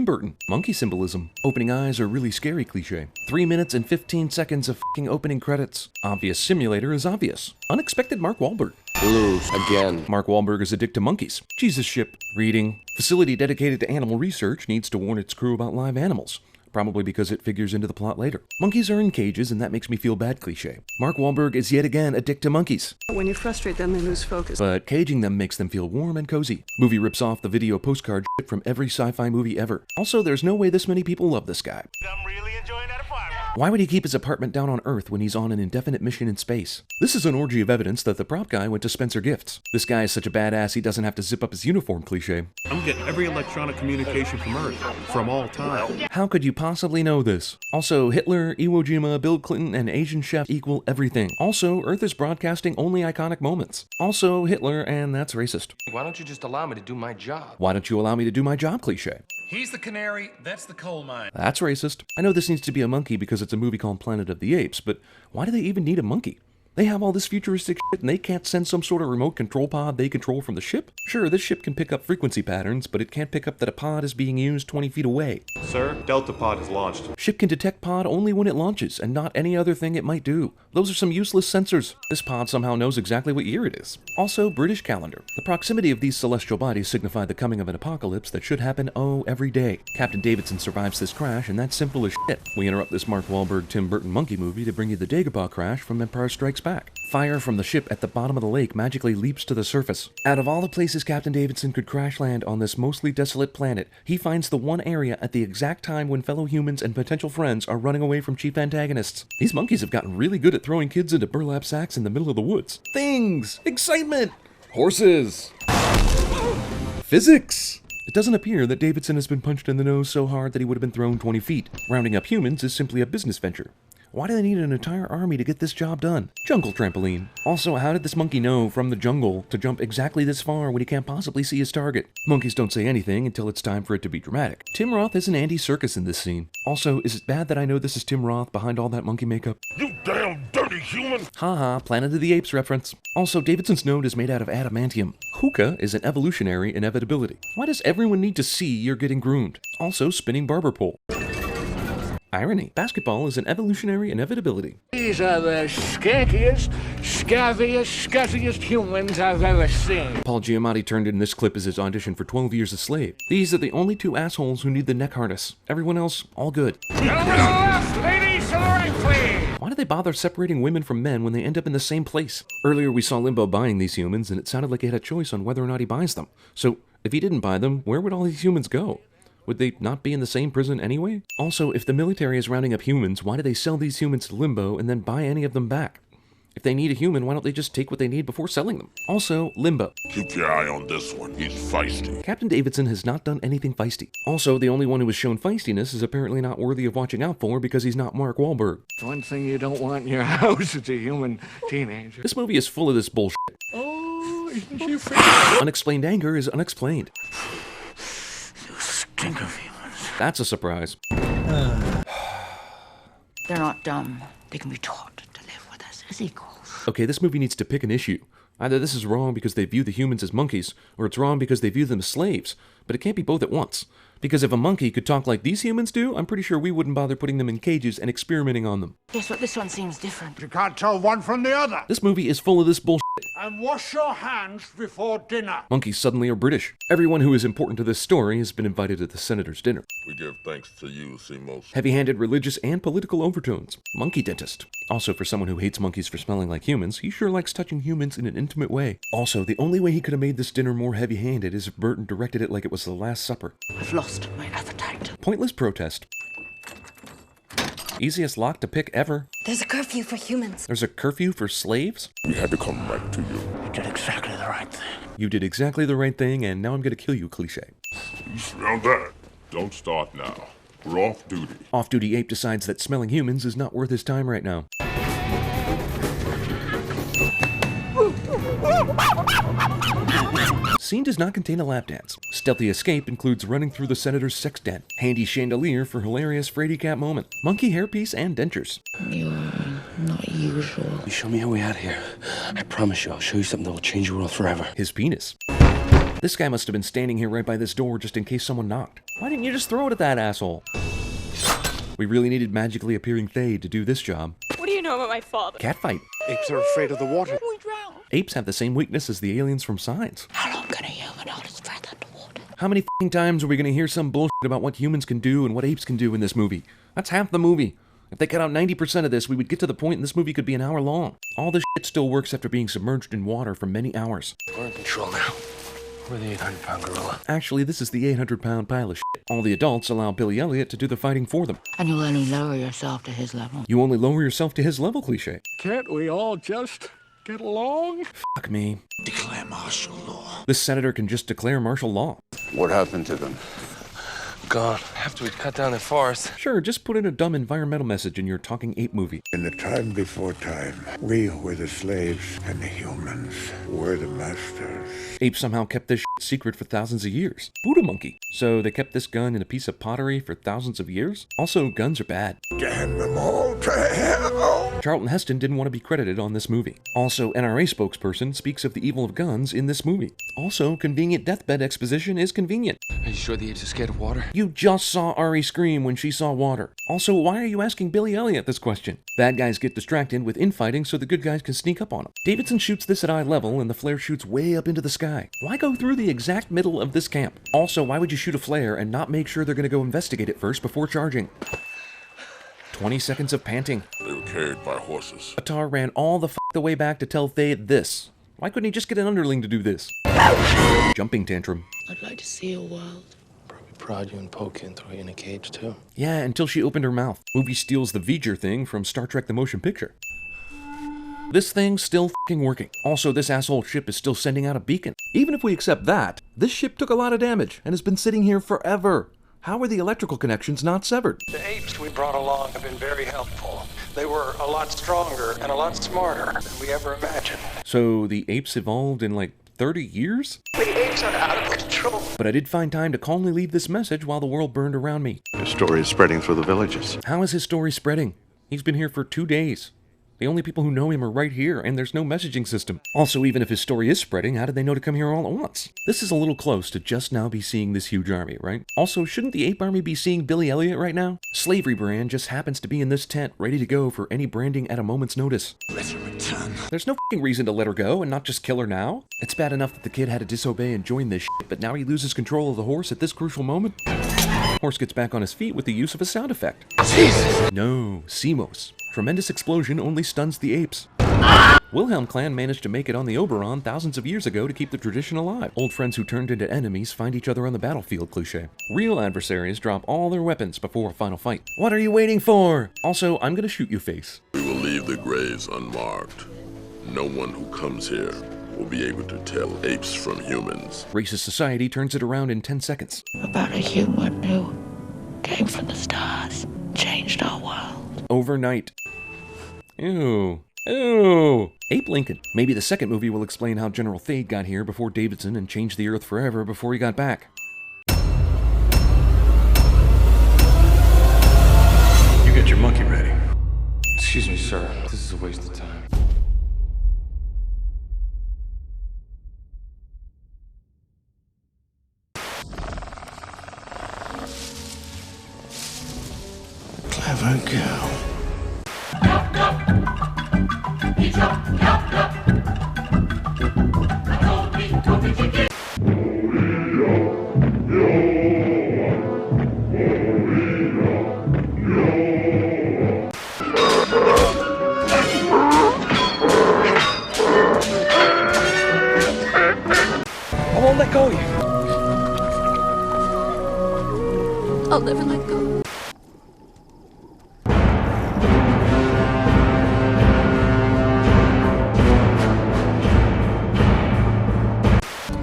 Tim Burton. Monkey symbolism. Opening eyes are really scary cliché. 3 minutes and 15 seconds of f***ing opening credits. Obvious simulator is obvious. Unexpected Mark Wahlberg. Lose again. Mark Wahlberg is addicted to monkeys. Jesus ship. Reading. Facility dedicated to animal research needs to warn its crew about live animals. Probably because it figures into the plot later. Monkeys are in cages and that makes me feel bad cliché. Mark Wahlberg is yet again addicted to monkeys. When you frustrate them, they lose focus. But caging them makes them feel warm and cozy. Movie rips off the video postcard shit from every sci-fi movie ever. Also, there's no way this many people love this guy. I'm really enjoying that apartment. Why would he keep his apartment down on Earth when he's on an indefinite mission in space? This is an orgy of evidence that the prop guy went to Spencer Gifts. This guy is such a badass he doesn't have to zip up his uniform cliché. I'm getting every electronic communication from Earth, from all time. How could you possibly know this? Also, Hitler, Iwo Jima, Bill Clinton, and Asian chef equal everything. Also, Earth is broadcasting only iconic moments. Also, Hitler, and that's racist. Why don't you just allow me to do my job? Why don't you allow me to do my job cliché? He's the canary, that's the coal mine. That's racist. I know this needs to be a monkey because it's a movie called Planet of the Apes, but why do they even need a monkey? They have all this futuristic shit and they can't send some sort of remote control pod they control from the ship? Sure, this ship can pick up frequency patterns, but it can't pick up that a pod is being used 20 feet away. Sir, Delta Pod has launched. Ship can detect pod only when it launches, and not any other thing it might do. Those are some useless sensors. This pod somehow knows exactly what year it is. Also, British calendar. The proximity of these celestial bodies signify the coming of an apocalypse that should happen, every day. Captain Davidson survives this crash, and that's simple as shit. We interrupt this Mark Wahlberg, Tim Burton monkey movie to bring you the Dagobah crash from Empire Strikes Back. Fire from the ship at the bottom of the lake magically leaps to the surface. Out of all the places Captain Davidson could crash land on this mostly desolate planet, he finds the one area at the exact time when fellow humans and potential friends are running away from chief antagonists. These monkeys have gotten really good at throwing kids into burlap sacks in the middle of the woods. Things! Excitement! Horses! Physics! It doesn't appear that Davidson has been punched in the nose so hard that he would have been thrown 20 feet. Rounding up humans is simply a business venture. Why do they need an entire army to get this job done? Jungle trampoline. Also, how did this monkey know from the jungle to jump exactly this far when he can't possibly see his target? Monkeys don't say anything until it's time for it to be dramatic. Tim Roth is an Andy Serkis in this scene. Also, is it bad that I know this is Tim Roth behind all that monkey makeup? You damn dirty human! Haha, Planet of the Apes reference. Also, Davidson's note is made out of adamantium. Hookah is an evolutionary inevitability. Why does everyone need to see you're getting groomed? Also, spinning barber pole. Irony. Basketball is an evolutionary inevitability. These are the skankiest, scuzziest humans I've ever seen. Paul Giamatti turned in this clip as his audition for 12 Years a Slave. These are the only two assholes who need the neck harness. Everyone else, all good. Gentlemen to the left, ladies to the right, please. Why do they bother separating women from men when they end up in the same place? Earlier we saw Limbo buying these humans and it sounded like he had a choice on whether or not he buys them. So, if he didn't buy them, where would all these humans go? Would they not be in the same prison anyway? Also, if the military is rounding up humans, why do they sell these humans to Limbo and then buy any of them back? If they need a human, why don't they just take what they need before selling them? Also, Limbo. Keep your eye on this one, he's feisty. Captain Davidson has not done anything feisty. Also, the only one who has shown feistiness is apparently not worthy of watching out for because he's not Mark Wahlberg. One thing you don't want in your house is a human teenager. This movie is full of this bullshit. Oh, isn't she pretty? Unexplained anger is unexplained. You stink of humans. That's a surprise. They're not dumb. They can be taught to live with us as equals. Okay, this movie needs to pick an issue. Either this is wrong because they view the humans as monkeys, or it's wrong because they view them as slaves. But it can't be both at once. Because if a monkey could talk like these humans do, I'm pretty sure we wouldn't bother putting them in cages and experimenting on them. Guess what? This one seems different. You can't tell one from the other. This movie is full of this bullshit. And wash your hands before dinner. Monkeys suddenly are British. Everyone who is important to this story has been invited to the senator's dinner. We give thanks to you, CinemaSins. Heavy-handed religious and political overtones. Monkey dentist. Also, for someone who hates monkeys for smelling like humans, he sure likes touching humans in an intimate way. Also, the only way he could have made this dinner more heavy-handed is if Burton directed it like it was the Last Supper. I've lost my appetite. Pointless protest. Easiest lock to pick ever. There's a curfew for humans. There's a curfew for slaves? We had to come back to you. You did exactly the right thing. You did exactly the right thing, and now I'm gonna kill you, cliché. You smell that? Don't start now. We're off duty. Off-duty ape decides that smelling humans is not worth his time right now. Scene does not contain a lap dance. Stealthy escape includes running through the senator's sex den. Handy chandelier for hilarious Frady Cat moment. Monkey hairpiece and dentures. You're not usual. You show me how we out here. I promise you, I'll show you something that will change your world forever. His penis. This guy must have been standing here right by this door just in case someone knocked. Why didn't you just throw it at that asshole? We really needed magically appearing Thay to do this job. What do you know about my father? Catfight. Apes are afraid of the water. We drown. Apes have the same weakness as the aliens from Signs. How long can a human hold his breath underwater? How many f***ing times are we gonna hear some bullshit about what humans can do and what apes can do in this movie? That's half the movie. If they cut out 90% of this, we would get to the point and this movie could be an hour long. All this shit still works after being submerged in water for many hours. We're in control now. We're the 800-pound gorilla. Actually, this is the 800-pound pile of shit. All the adults allow Billy Elliot to do the fighting for them. And you'll only lower yourself to his level. You only lower yourself to his level, cliche. Can't we all just get along? Fuck me. Declare martial law. This senator can just declare martial law. What happened to them? Gone. After we cut down the forest. Sure, just put in a dumb environmental message in your talking ape movie. In the time before time, we were the slaves and the humans were the masters. Apes somehow kept this shit secret for thousands of years. Buddha monkey. So they kept this gun in a piece of pottery for thousands of years? Also, guns are bad. Damn them all to hell! Charlton Heston didn't want to be credited on this movie. Also, NRA spokesperson speaks of the evil of guns in this movie. Also, convenient deathbed exposition is convenient. Are you sure the apes are scared of water? You just saw Ari scream when she saw water. Also, why are you asking Billy Elliot this question? Bad guys get distracted with infighting so the good guys can sneak up on them. Davidson shoots this at eye level and the flare shoots way up into the sky. Why go through the exact middle of this camp? Also, why would you shoot a flare and not make sure they're gonna go investigate it first before charging? 20 seconds of panting. They were carried by horses. Atar ran all the way back to tell Thay this. Why couldn't he just get an underling to do this? Jumping tantrum. I'd like to see your world. Probably prod you and poke you and throw you in a cage, too. Yeah, until she opened her mouth. Movie steals the V'ger thing from Star Trek the Motion Picture. This thing's still f***ing working. Also, this asshole ship is still sending out a beacon. Even if we accept that, this ship took a lot of damage and has been sitting here forever. How are the electrical connections not severed? The apes we brought along have been very helpful. They were a lot stronger and a lot smarter than we ever imagined. So the apes evolved in like 30 years? The apes are out of control. But I did find time to calmly leave this message while the world burned around me. His story is spreading through the villages. How is his story spreading? He's been here for 2 days. The only people who know him are right here, and there's no messaging system. Also, even if his story is spreading, how did they know to come here all at once? This is a little close to just now be seeing this huge army, right? Also, shouldn't the ape army be seeing Billy Elliot right now? Slavery brand just happens to be in this tent, ready to go for any branding at a moment's notice. Let her return. There's no f***ing reason to let her go and not just kill her now. It's bad enough that the kid had to disobey and join this shit, but now he loses control of the horse at this crucial moment. Horse gets back on his feet with the use of a sound effect. Jesus! No, CMOS. Tremendous explosion only stuns the apes. Wilhelm clan managed to make it on the Oberon thousands of years ago to keep the tradition alive. Old friends who turned into enemies find each other on the battlefield cliché. Real adversaries drop all their weapons before a final fight. What are you waiting for? Also, I'm gonna shoot you, face. We will leave the graves unmarked. No one who comes here will be able to tell apes from humans. Racist society turns it around in 10 seconds. About a human who came from the stars, changed our world. Overnight. Ew. Ew. Ape Lincoln. Maybe the second movie will explain how General Thade got here before Davidson and changed the Earth forever before he got back. You get your monkey ready. Excuse me, sir. This is a waste of time. Clever girl. I won't let go of you. I'll never let go.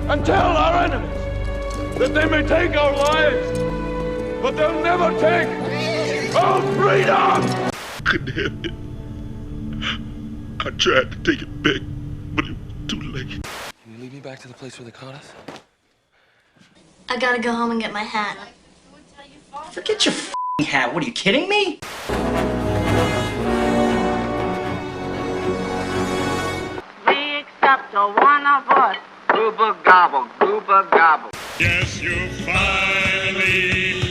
And tell our enemies that they may take our lives, but they'll never take our freedom! Couldn't have it. I tried to take it back, but it was too late. Can you lead me back to the place where they caught us? I gotta go home and get my hat. Forget your f***ing hat. What, are you kidding me? We accept a one of us. Gooba gobble, gooba gobble. Yes, you finally